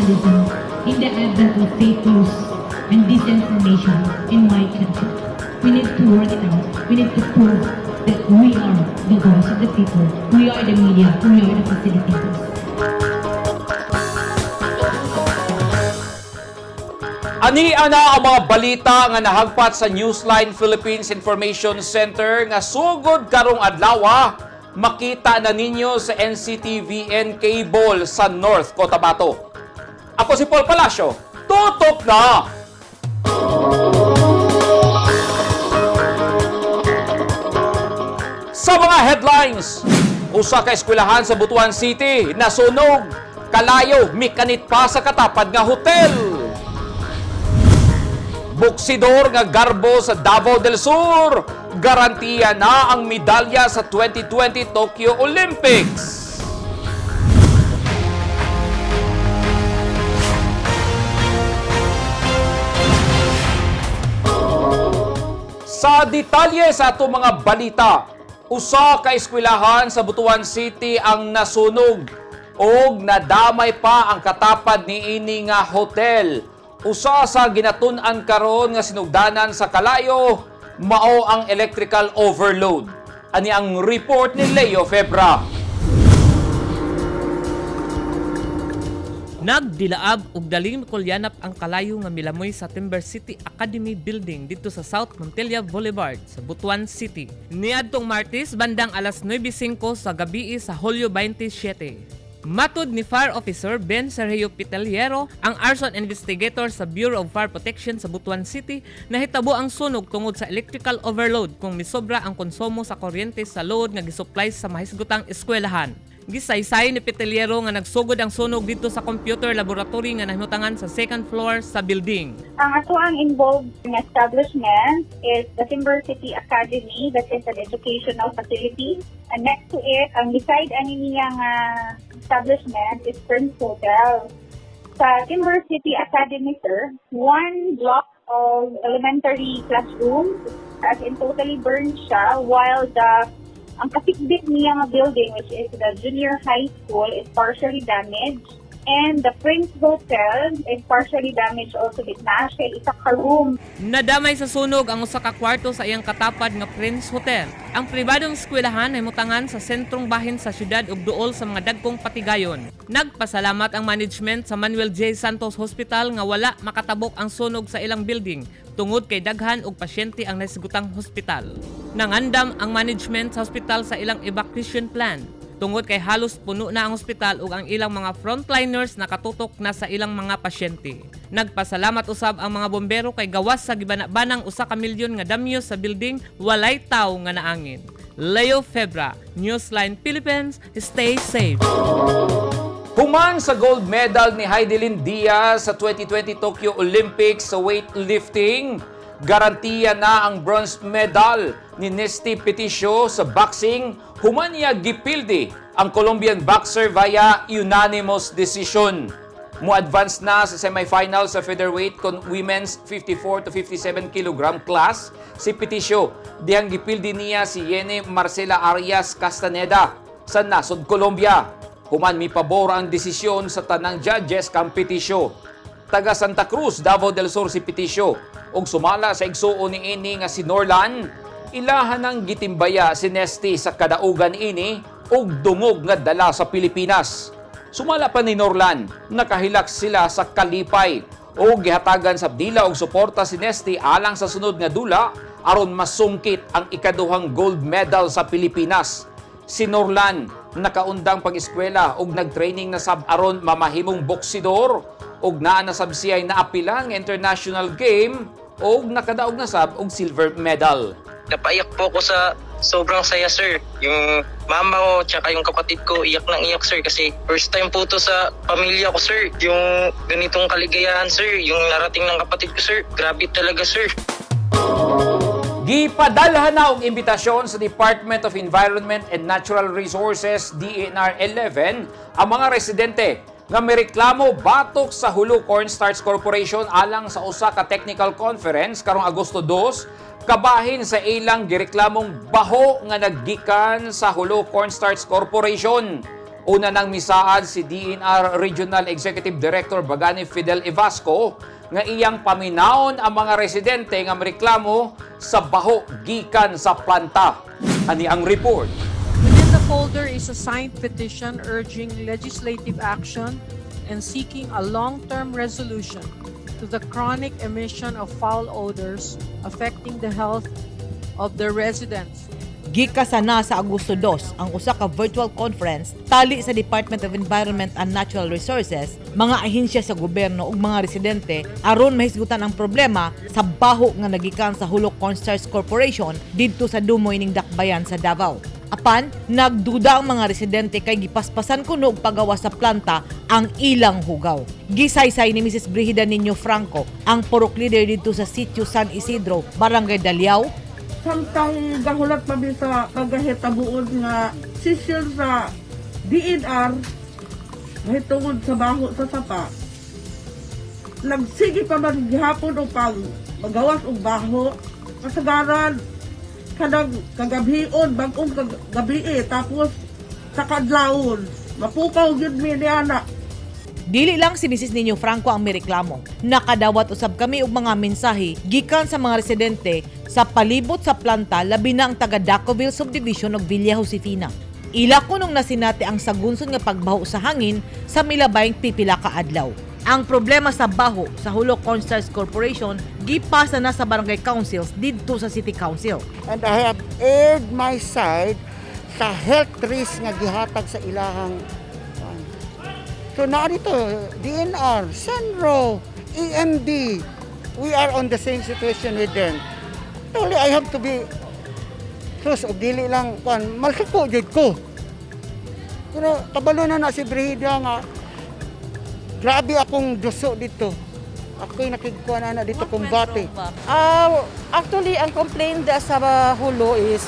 journalism in the advent of fake news and disinformation in my country. We need to work it out. We need to prove that we are the voice of the people. We are the media. We are the facilitators. Ania na ang mga balita nga nahagpat sa Newsline Philippines Information Center nga sugod karong adlaw makita na ninyo sa NCTVN cable sa North Cotabato. Ako si Paul Palacio, tutok na! Sa mga headlines, usa ka eskwelahan sa Butuan City nasunog, kalayo mikanit pa sa katapad nga hotel. Boksidor nga garbo sa Davao del Sur, garantiya na ang medalya sa 2020 Tokyo Olympics. Sa detalye sa ato mga balita, usa ka eskwelahan sa Butuan City ang nasunog og nadamay pa ang katapad niini nga hotel. Usa sa ginatun-an karon nga sinugdanan sa kalayo mao ang electrical overload. Ani ang report ni Leo Febra. Nagdilaab og daling kulyanap ang kalayo nga milamoy sa Timber City Academy Building dito sa South Montilla Boulevard sa Butuan City. Niadtong Martes bandang alas 9:05 sa gabi sa Hulyo 27. Matud ni Fire Officer Ben Sergio Piteliero, ang arson investigator sa Bureau of Fire Protection sa Butuan City, nahitabo ang sunog tungod sa electrical overload kung misobra ang konsumo sa kuryente sa load nga gisupply sa mahisgutang eskwelahan. Gisaysay ni Piteliero nga nagsugod ang sunog dito sa computer laboratory nga nahimutangan sa second floor sa building. Ang ato ang involved na establishment is the Timber City Academy, that is an educational facility. And next to it, ang beside ani niyang establishment is Prince Hotel. Sa Timber City Academy, sir, one block of elementary classrooms as in totally burned siya, while ang kasikbit niya nga building, which is the junior high school, is partially damaged. And the Prince Hotel is partially damaged also with siya isa ka room. Nadamay sa sunog ang usa ka kwarto sa iyang katapad nga Prince Hotel. Ang pribadong eskwelahan ay mutangan sa sentrong bahin sa syudad ug duol sa mga dagkong patigayon. Nagpasalamat ang management sa Manuel J. Santos Hospital nga wala makatabok ang sunog sa ilang building tungod kay daghan og pasyente ang nasigutang hospital. Nangandam ang management sa hospital sa ilang evacuation plan. Tungod kay halos puno na ang ospital ug ang ilang mga frontliners nakatutok na sa ilang mga pasyente. Nagpasalamat usab ang mga bombero kay gawas sa gibana-banang usa ka milyon nga damyo sa building, walay tawo nga naangin. Leo Febra, Newsline Philippines, stay safe. Human sa gold medal ni Heidelin Diaz sa 2020 Tokyo Olympics sa weightlifting, garantiya na ang bronze medal ni Nesty Peticio sa boxing. Human niya gipildi ang Colombian boxer via unanimous decision. Mo-advance na sa semifinal sa featherweight kon women's 54 to 57 kg class si Peticio. Dihang gipildi niya si Yene Marcela Arias Castaneda sa nasod Colombia. Human mi pabor ang desisyon sa tanang judges kang Peticio. Taga Santa Cruz, Davao del Sur si Peticio ug sumala sa igsuon ni ini nga si Norlan. Ilahan ng gitimbaya si Nesty sa kadaugan ini ug dungog nga dala sa Pilipinas. Sumala pa ni Norlan, nakahilak sila sa kalipay ug gihatagan sa dila og suporta si Nesty alang sa sunod nga dula aron masungkit ang ikaduhang gold medal sa Pilipinas. Si Norlan nakaundang pag-eskwela ug nagtraining na sab aron mamahimong boksidor ug naa na sab siya naapila nga international game ug nakadaog na sab og silver medal. Napaiyak po ako sa sobrang saya, sir. Yung mama ko tsaka yung kapatid ko iyak ng iyak, sir, kasi first time po to sa pamilya ko, sir. Yung ganitong kaligayahan, sir, yung narating ng kapatid ko, sir. Grabe talaga, sir. Gipadalhan na og imbitasyon sa Department of Environment and Natural Resources DENR 11 ang mga residente nga mireklamo batok sa Hulo Cornstarch Corporation alang sa usa ka technical conference karong Agosto 2 kabahin sa ilang gireklamong baho nga naggikan sa Hulo Cornstarch Corporation. Una nang misaad si DNR Regional Executive Director Bagani Fidel Evasco nga iyang paminaon ang mga residente nga reklamo sa baho gikan sa planta. Ani ang report. Within the folder is a signed petition urging legislative action and seeking a long-term resolution to the chronic emission of foul odors affecting the health of the residents. Gikasana sa Agosto 2 ang usa ka virtual conference tali sa Department of Environment and Natural Resources, mga ahensya sa gobyerno ug mga residente aron mahisgutan ang problema sa baho nga nagikan sa Hulok Cornstarch Corporation didto sa Dumoy ning Dakbayan sa Davao. Apan, nagduda ang mga residente kay gipaspasan kuno og pagawa sa planta ang ilang hugaw. Gisaysay ni Mrs. Brigida Niño Franco, ang purok leader dito sa Sitio San Isidro, Barangay Daliao. Samtang gahulat pa sa pagahitabuod nga sisil sa DNR mahitungod sa baho sa sapa. Nagsige pa man gihapon o pag magawas og baho kasagaran kanang kagabion bagong gabi tapos sa kadlawon mapukaw gyud mi ni ana. Dili lang si Mrs. Niño Franco ang mireklamo. Nakadawat usab kami og mga mensahe gikan sa mga residente sa palibot sa planta labi na ang taga Dacoville Subdivision of Villa Josefina. Ila kunong nasinati ang sagunson nga pagbaho sa hangin sa milabayng pipila ka adlaw. Ang problema sa baho sa Hulok Cornstarch Corporation gipasa na sa barangay councils didto sa city council. And I have aired my side sa health risk nga gihatag sa ilahang. So narito, DNR, Senro, EMD, we are on the same situation with them. Only I have to be close o dili lang malsuko jud ko. Pero kabalo na si Brigida nga grabe akong duso dito. Ako'y nakigkuha na dito kumbate. Actually, ang complaint sa Hulo is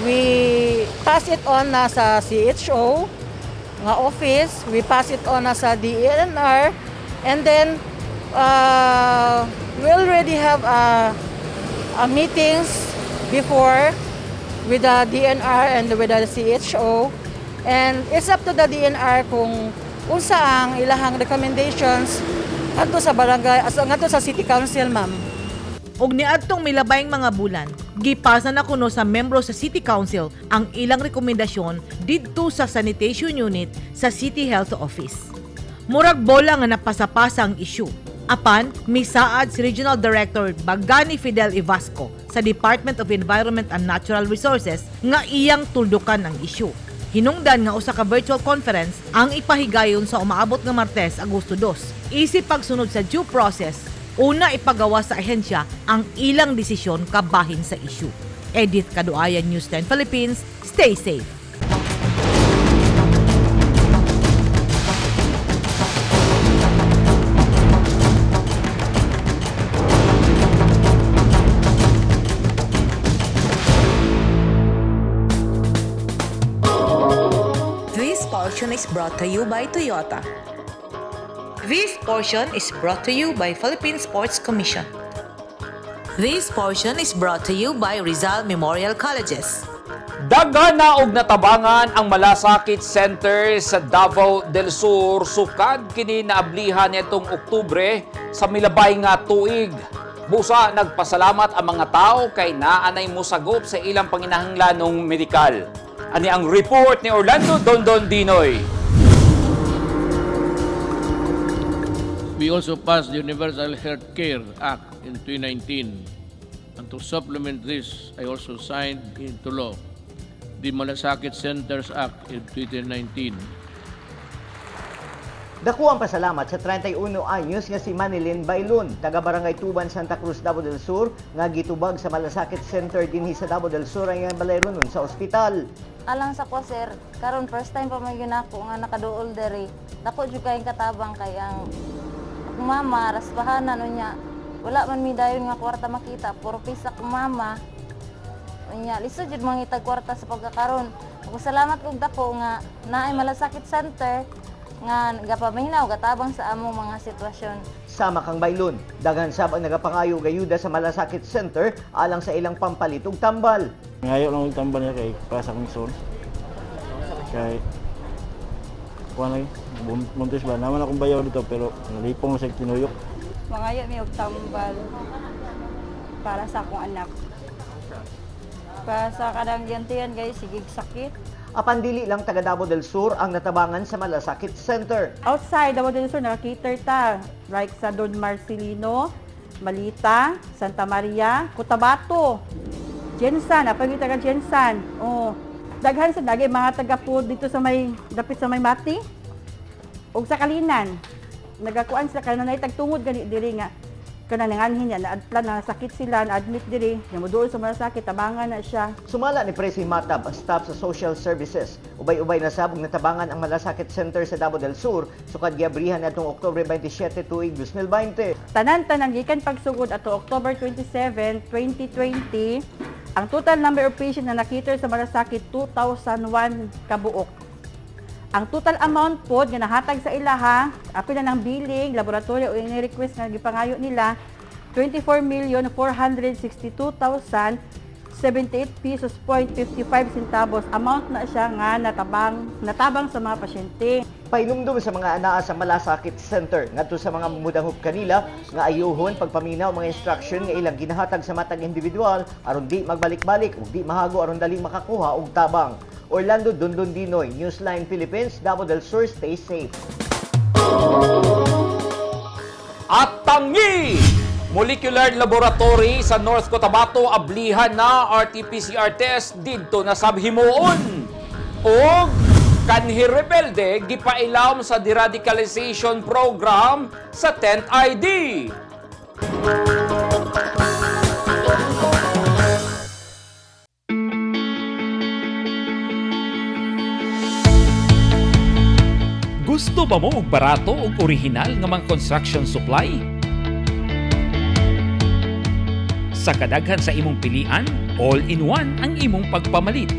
we pass it on na sa CHO nga office, we pass it on na sa DNR, and then we already have a meetings before with the DNR and with the CHO, and it's up to the DNR kung unsa ang ilahang recommendations ngadto sa barangay ngadto sa city council, ma'am. Og niadtong milabayng mga bulan, gipasa na kuno sa membro sa City Council ang ilang rekomendasyon didto sa sanitation unit sa City Health Office. Murag bola nga napasapasa ang issue. Apan, misaad si Regional Director Bagani Fidel Evasco sa Department of Environment and Natural Resources nga iyang tuldukan ang issue. Hinungdan nga usa ka virtual conference ang ipahigayon sa umaabot nga Martes, Agosto 2. Isip pagsunod sa due process, una ipagawa sa ahensya ang ilang desisyon kabahin sa issue. Edith Caduayan, News 10 Philippines. Stay safe. This portion is brought to you by Toyota. This portion is brought to you by Philippine Sports Commission. This portion is brought to you by Rizal Memorial Colleges. Daghan na og natabangan ang Malasakit Center sa Davao del Sur sukad kini naablihan nitong Oktubre sa milabay nga tuig. Busa nagpasalamat ang mga tao kay naanay mosagop sa ilang panginahanglanong medikal. Ani ang report ni Orlando Dondon Dinoy. We also passed the Universal Health Care Act in 2019. And to supplement this, I also signed into law the Malasakit Centers Act in 2019. Dako ang pasalamat sa 31 anyos nga si Manilyn Bailon, taga Barangay Tuban, Santa Cruz, Davao del Sur, nga gitubag sa Malasakit Center dinhi sa Davao del Sur ang iyang balay nun sa ospital. Alang sa ko, sir, karon first time pa may ginako nga nakaduol diri. Dako jud kay katabang kay ang akong mama rasbahanan unya. Wala man mi dayon nga kwarta makita, puro pisa akong mama. Unya lisod jud mangitag kwarta sa pagkakaron. Salamat kog dako nga naay Malasakit Center nga gapamahinaw gatabang sa among mga sitwasyon. Sama kang Bailon, daghan sab ang nagapangayo gayuda sa Malasakit Center alang sa ilang pampalit og tambal. Ngayo lang og tambal niya kay para sa kong son. Kay kuha lagi, Montes ba? Naman akong bayaw dito pero nalipong sa tinuyok. Mangayo mi og tambal para sa akong anak. Para sa kadang gantian guys, sigig sakit. Apan dili lang taga Davao del Sur ang natabangan sa Malasakit Center. Outside Davao del Sur, nakakiter ta. Like sa Don Marcelino, Malita, Santa Maria, Cotabato, Jensan, napagita ka Jensan. Oh, daghan sa dagay mga taga po dito sa may dapit sa may Mati. Ug sa Kalinan. Nagakuan sila kanunay tagtungod gani diri nga kana nanganhin niya na plan na sakit sila na admit diri nga moduol sa Malasakit tabangan na siya. Sumala ni Presi Matab, staff sa Social Services. Ubay-ubay na sabog natabangan ang Malasakit Center sa Davao del Sur sukad giabrihan atong Oktubre 27 tuig 2020. Tanan-tanan gikan pagsugod ato October 27, 2020, ang total number of patients na nakita sa Malasakit 2,001 kabuok. Ang total amount po nga nahatag sa ilaha, apil na ng billing, laboratory o ini-request nga gipangayo nila, 24,462,078 pesos point 55 centavos. Amount na siya nga natabang sa mga pasyente. Painumdum sa mga anaa sa Malasakit Center ngadto sa mga mudanghop kanila nga ayuhon pagpaminaw mga instruction nga ilang ginahatag sa matag individual aron di magbalik-balik ug di mahago aron dali makakuha og tabang. Orlando Dondon Dinoy, Newsline Philippines, Davao del Sur, stay safe. At tangi! Molecular Laboratory sa North Cotabato ablihan na RT-PCR test didto na sab himuon. Og kanhi rebelde gipailawom sa deradicalization program sa 10th ID. Gusto ba mo og barato ug orihinal nga mga construction supply? Sa kadaghan sa imong pilian, all-in-one ang imong pagpamalit.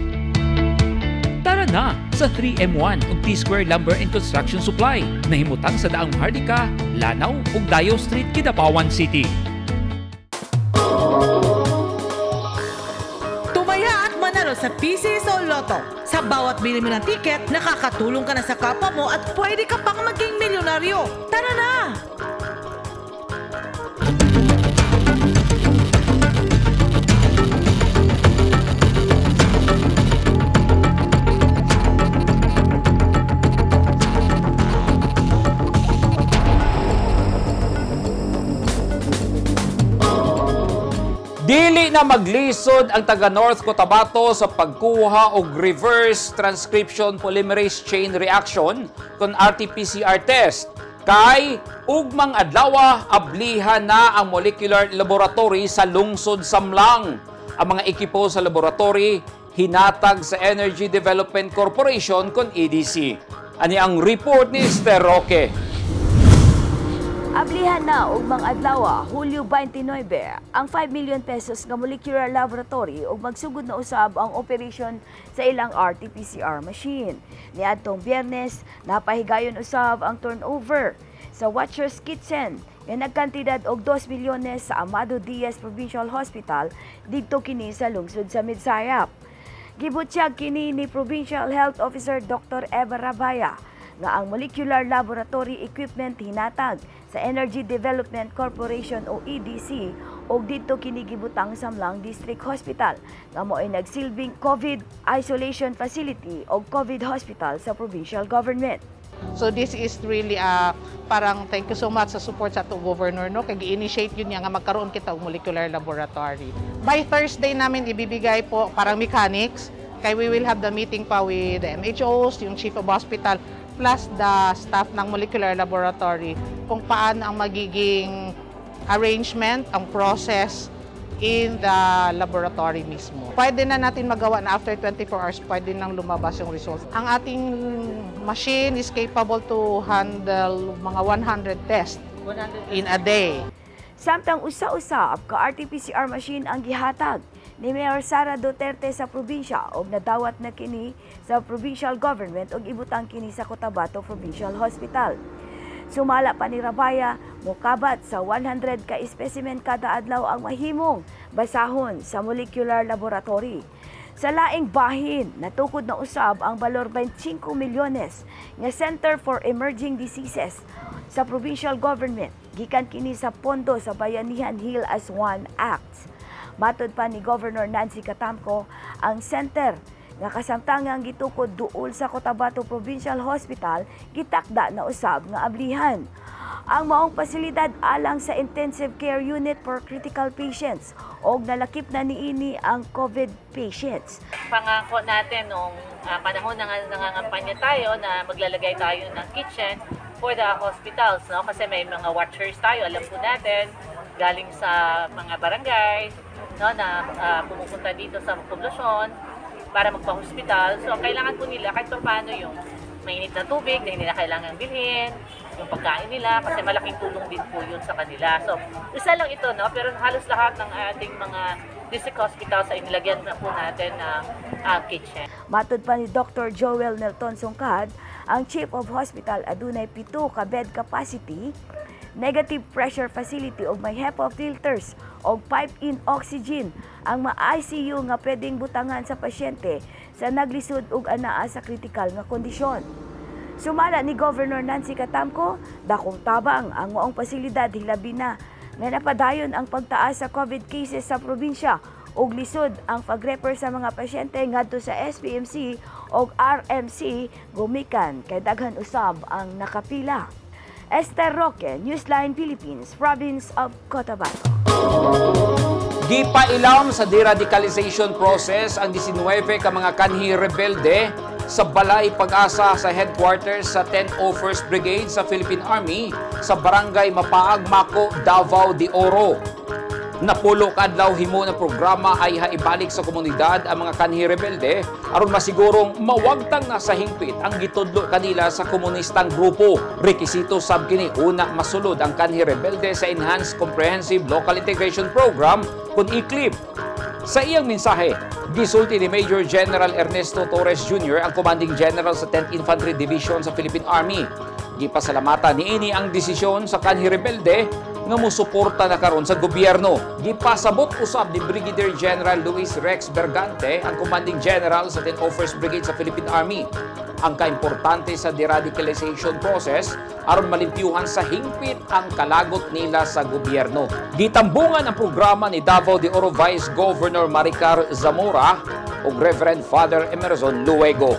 Tara na sa 3M1 ug T-Square Lumber and Construction Supply na himutang sa daang Hardika, Lanao ug Dayo Street, Kidapawan City. Tumaya at manalo sa PCS o Lotto. Sa bawat bili mo ng tiket, nakakatulong ka na sa kapwa mo at pwede ka pang maging milyonaryo. Tara na! Dili na maglisod ang taga North Cotabato sa pagkuha og reverse transcription polymerase chain reaction kon RT-PCR test. Kay ugmang adlaw ablihan na ang molecular laboratory sa lungsod Samlang. Ang mga ekipo sa laboratory hinatag sa Energy Development Corporation kon EDC. Ani ang report ni Esther Roque. Ablihan na ugmang adlaw, Hulyo 29, ang 5 million pesos nga molecular laboratory ug magsugod na usab ang operation sa ilang RT-PCR machine. Niadtong Biyernes, napahigayon usab ang turnover sa Watcher's Kitchen nga nagkantidad og 2 milyones sa Amado Diaz Provincial Hospital didto kini sa lungsod sa Midsayap. Gibutyag kini ni Provincial Health Officer Dr. Eva Rabaya nga ang molecular laboratory equipment hinatag sa Energy Development Corporation o EDC og didto kini gibutang Samlang District Hospital nga mo'y nagsilbing COVID isolation facility o COVID hospital sa provincial government. So this is really parang thank you so much sa support sa atong governor no kay gi-initiate yun niya nga magkaroon kita og molecular laboratory. By Thursday namin ibibigay po parang mechanics kay we will have the meeting pa with the MHOs, yung chief of hospital plus the staff ng molecular laboratory kung paano ang magiging arrangement, ang process in the laboratory mismo. Pwede na natin magawa na after 24 hours, pwede nang lumabas yung results. Ang ating machine is capable to handle mga 100 tests in a day. Samtang usa-usab ka RT-PCR machine ang gihatag ni Mayor Sara Duterte sa probinsya og nadawat na kini sa provincial government og ibutang kini sa Cotabato Provincial Hospital. Sumala pa ni Rabaya, mokabat sa 100 ka specimen kada adlaw ang mahimong basahon sa molecular laboratory. Sa laing bahin, natukod na usab ang balor 25 milyones nga Center for Emerging Diseases sa provincial government gikan kini sa pondo sa Bayanihan Heal as One Act. Matod pa ni Governor Nancy Catamco, ang center nga kasamtangang gitukod duol sa Cotabato Provincial Hospital gitakda na usab nga ablihan. Ang maong pasilidad alang sa intensive care unit for critical patients og nalakip na niini ang COVID patients. Pangako natin nung panahon na nangangampanya tayo na maglalagay tayo ng kitchen for the hospitals, no? Kasi may mga watchers tayo, alam po natin, galing sa mga barangay, no, na pumupunta dito sa poblasyon para magpa-hospital. So kailangan po nila kahit paano yung mainit na tubig na hindi na kailangan bilhin, yung pagkain nila, kasi malaking tulong din po yun sa kanila. So, isa lang ito, no? Pero halos lahat ng ating mga district hospitals ay nilagyan na po natin ng kitchen. Matod pa ni Dr. Joel Nelton Songkad, ang Chief of Hospital adunay 7 ka bed capacity, negative pressure facility og may HEPA filters og pipe-in oxygen ang ma-ICU nga pwedeng butangan sa pasyente sa naglisod og anaa sa kritikal nga kondisyon. Sumala ni Governor Nancy Catamco, dakong tabang ang maong pasilidad hilabi na nga napadayon ang pagtaas sa COVID cases sa probinsya ug lisod ang pag-refer sa mga pasyente ngadto sa SPMC ug RMC gumikan kay daghan usab ang nakapila. Esther Roque, Newsline Philippines, Province of Cotabato. Gipailam sa deradicalization process ang 19 ka mga kanhi rebelde sa Balay Pag-asa sa headquarters sa 1001st Brigade sa Philippine Army sa Barangay Mapaag, Mako, Davao de Oro. Napulo kadlaw himo na programa ay haibalik sa komunidad ang mga kanhi rebelde aron masigurong mawagtang na sa hingpit ang gitudlo kanila sa komunistang grupo. Rekisito sab kini una masulod ang kanhi rebelde sa Enhanced Comprehensive Local Integration Program kun ICLIP. Sa iyang mensahe, gisulti ni Major General Ernesto Torres Jr. ang Commanding General sa 10th Infantry Division sa Philippine Army. Gipasalamatan niini ang desisyon sa kanhi rebelde nga musuporta na karon sa gobyerno. Gipasabot usab ni Brigadier General Luis Rex Bergante, ang Commanding General sa 1001st Brigade sa Philippine Army, ang kaimportante sa deradicalization process aron malimpyuhan sa hingpit ang kalagot nila sa gobyerno. Gitambungan ang programa ni Davao de Oro Vice Governor Maricar Zamora ug Reverend Father Emerson Luego.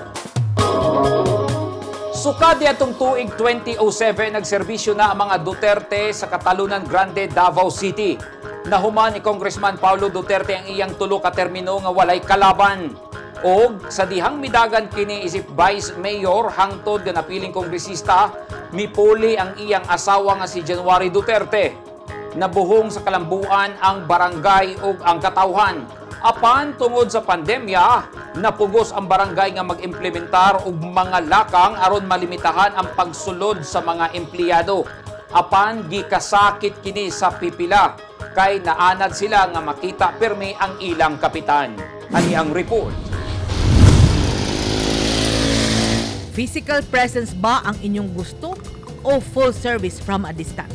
Sukadi atong tuig 2007, nagserbisyo na ang mga Duterte sa Katalunan Grande, Davao City. Nahuman ni Congressman Paulo Duterte ang iyang tulo ka termino nga walay kalaban. Og sa dihang midagan kini isip Vice Mayor hangtod nga napiling kongresista, mipuli ang iyang asawa nga si January Duterte. Nabuhong sa kalambuan ang barangay ug ang katawhan. Apan tungod sa pandemya, napugos ang barangay nga mag-implementar og mga lakang aron malimitahan ang pagsulod sa mga empleyado. Apan gikasakit kini sa pipila kay naanad sila nga makita pirmi ang ilang kapitan. Ani ang report. Physical presence ba ang inyong gusto o full service from a distance?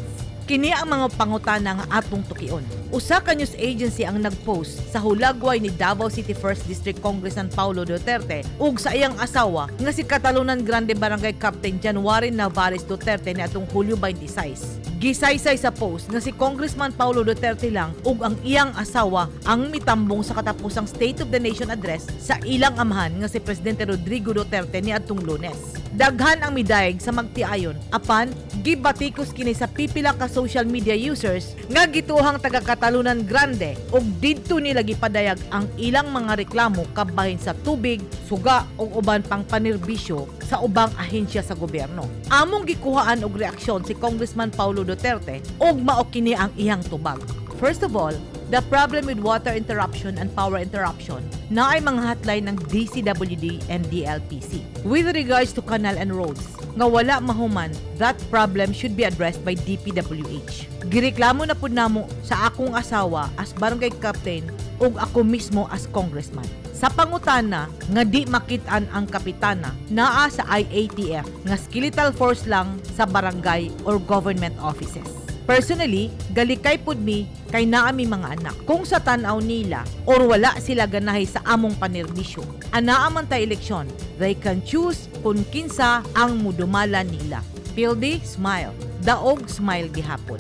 Kini ang mga pangutana nga atong tukion. Usa ka news agency ang nagpost sa hulagway ni Davao City 1st District Congressman Paulo Duterte ug sa iyang asawa nga si Katalunan Grande Barangay Captain January Navarez Duterte niadtong Hulyo 26. Gisaysay sa post nga si Congressman Paulo Duterte lang ug ang iyang asawa ang mitambong sa katapusang State of the Nation address sa ilang amahan nga si Presidente Rodrigo Duterte niadtong Lunes. Daghan ang midayeg sa magtiayon, apan gibatikos kini sa pipila ka social media users nga gituhang taga Katalunan Grande ug didto nila gipadayag ang ilang mga reklamo kabahin sa tubig, suga ug uban pang panirbisyo sa ubang ahensya sa gobyerno. Among gikuhaan og reaksyon si Congressman Paulo Duterte ug mao kini ang iyang tubag. First of all, the problem with water interruption and power interruption na ay mga hotline ng DCWD and DLPC. With regards to canal and roads, nga wala mahuman, that problem should be addressed by DPWH. Gireklamo na pud namo sa akong asawa as barangay captain ug ako mismo as congressman. Sa pangutana nga di makit-an ang kapitana, naa sa IATF nga skeletal force lang sa barangay or government offices. Personally, galikay pud mi kay naami mga anak. Kung sa tanaw nila or wala sila ganahay sa among panerbisyo, anaaman ta eleksyon, they can choose kung kinsa ang mudumala nila. Pildi, smile. Daog, smile gihapon.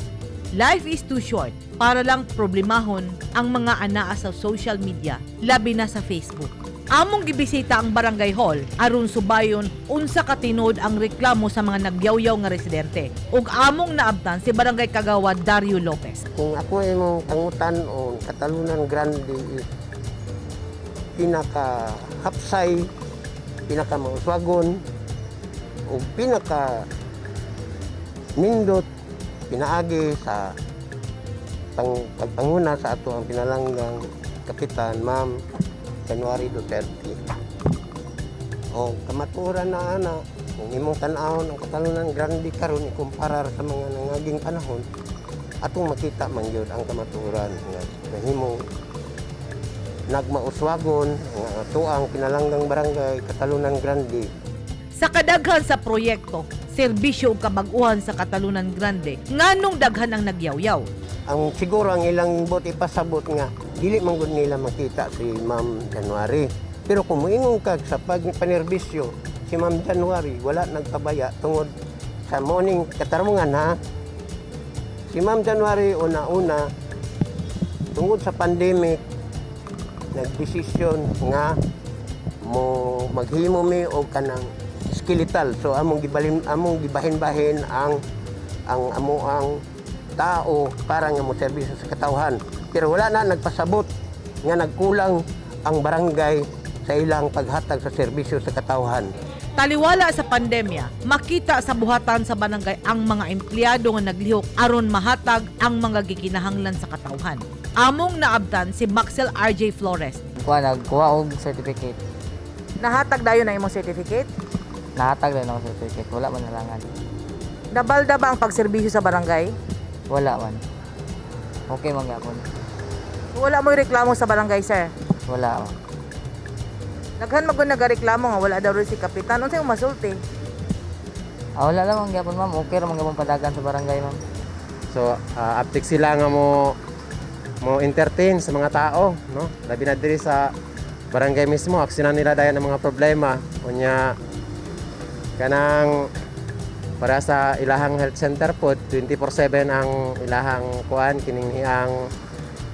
Life is too short para lang problemahon ang mga anaa sa social media, labi na sa Facebook. Among gibisita ang barangay hall aron subayon unsa ka tinud ang reklamo sa mga nagyawyaw nga residente ug among naabtan si barangay kagawad Dario Lopez. Kung ako imong pangutan o Katalunan Grande, pinaka hapsay, pinaka mauswagon o pinaka nindot pinaagi sa pagpanguna sa ato ang pinalanggang Kapitan Ma'am January Duterte. O kamaturan na ana, kung imong tan-awon ang Katalunan Grande karon ikumparar sa mga nangaging panahon, atong makita man gyud ang kamaturan nga nahimong nagmauswagon nga ato ang pinalanggang barangay Katalunan Grande. Sa kadaghan sa proyekto, serbisyo ug kabag-uhan sa Katalunan Grande, nganong daghan ang nagyawyaw. Ang siguro ang ilang bot ipasabot nga dili man gud nila makita si Ma'am January. Pero kung moingon kag sa panerbisyo, si Ma'am January wala nagpabaya tungod sa morning katarungan ha. Si Ma'am January una-una tungod sa pandemic nagdesisyon nga mo maghimo mi og kanang skeletal. So among gibahin-bahin ang amoang tao para nga mo serbisyo sa katawhan. Pero wala na nagpasabot nga nagkulang ang barangay sa ilang paghatag sa serbisyo sa katawhan. Taliwala sa pandemya, makita sa buhatan sa barangay ang mga empleyado nga naglihok aron mahatag ang mga gikinahanglan sa katawhan. Among naabtan si Maxel RJ Flores. Nagkuha og certificate. Nahatag dayon na imong certificate? Nahatag rin ako certificate. Wala man nalangan. Nabalda ba ang pagserbisyo sa barangay? Wala man. Okay man gyapon. Wala mo reklamo sa barangay, sir? Wala man. Naghan magud nagareklamo nga wala daw rin si kapitan. Unsay masulti? Wala lang ang gyapon ma'am. Okay ra man gyapon padagan sa barangay ma'am. So, aptik sila nga mo entertain sa mga tao, no? Labi na diri sa barangay mismo, aksyonan nila dayon ang mga problema. Unya kanang para sa ilahang health center po, 24/7 ang ilahang kuan kining iyang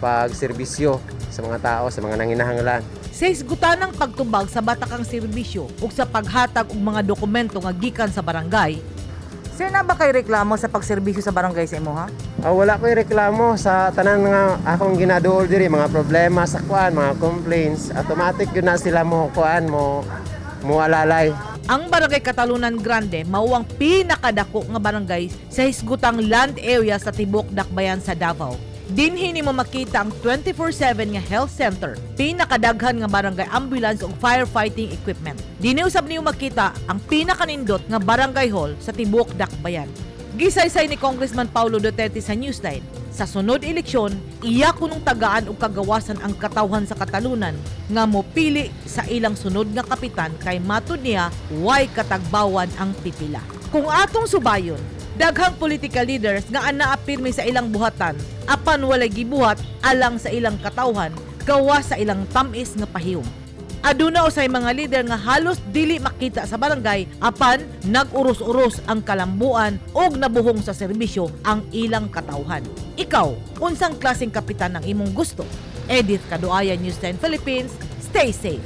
pagserbisyo sa mga tao, sa mga nanginahanglan. Sa isgutanang pagtubag sa batakang serbisyo ug sa paghatag og mga dokumento nga gikan sa barangay, sir, na ba kay reklamo sa pagserbisyo sa barangay sa imo ha? Wala ko'y reklamo sa tanan nga akong ginaduol diri, mga problema sa kuan, mga complaints, automatic yun na sila mo kuan mo alalay. Ang barangay Katalunan Grande mao ang pinakadako nga barangay sa hisgutang land area sa tibok dakbayan sa Davao. Dinhi nimo makita ang 24/7 nga health center, pinakadaghan nga barangay ambulance ug firefighting equipment. Dinhi usab niyo makita ang pinakanindot nga barangay hall sa tibok dakbayan. Gisaysay ni Congressman Paulo Duterte sa Newsline, sa sunod eleksyon, iya kunong tagaan og kagawasan ang katawhan sa Katalunan nga mopili sa ilang sunod nga kapitan kay matud niya way katagbawan ang pipila. Kung atong subayon, daghang political leaders nga anaa pirmi sa ilang buhatan apan walay gibuhat alang sa ilang katawhan gawa sa ilang tamis nga pahiyom. Aduna usay mga leader nga halos dili makita sa barangay apan nag-uros-uros ang kalambuan og nabuhong sa serbisyo ang ilang katawhan. Ikaw, unsang klaseng kapitan ang imong gusto? Edith Caduaya, News 10 Philippines. Stay safe.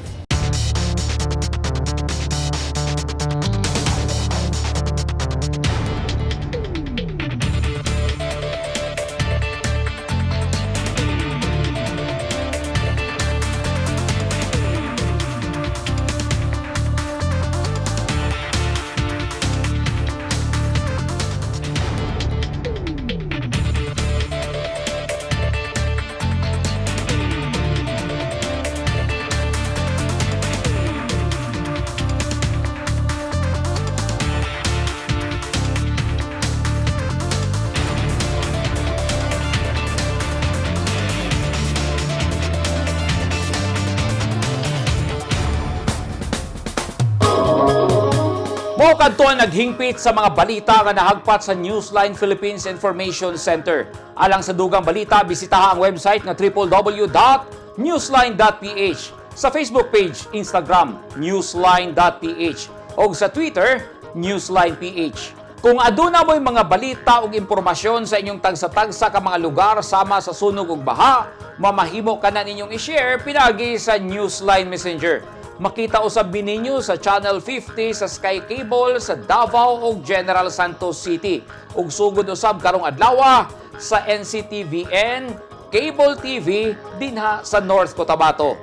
kadto ang naghingpit sa mga balita nga nahagpat sa Newsline Philippines Information Center. Alang sa dugang balita, bisitaha ang website nga www.newsline.ph, sa Facebook page, Instagram, newsline.ph, o sa Twitter, newsline.ph. Kung aduna mo'y mga balita o impormasyon sa inyong tagsa-tagsa ka mga lugar sama sa sunog ug baha, mamahimo ka na ninyong i-share pinagi sa Newsline Messenger. Makita usab ninyo sa Channel 50 sa Sky Cable sa Davao ug General Santos City. Ug sugod usab karong adlaw sa NCTVN Cable TV dinha sa North Cotabato.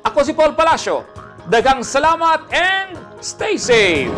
Ako si Paul Palacio. Daghang salamat and stay safe!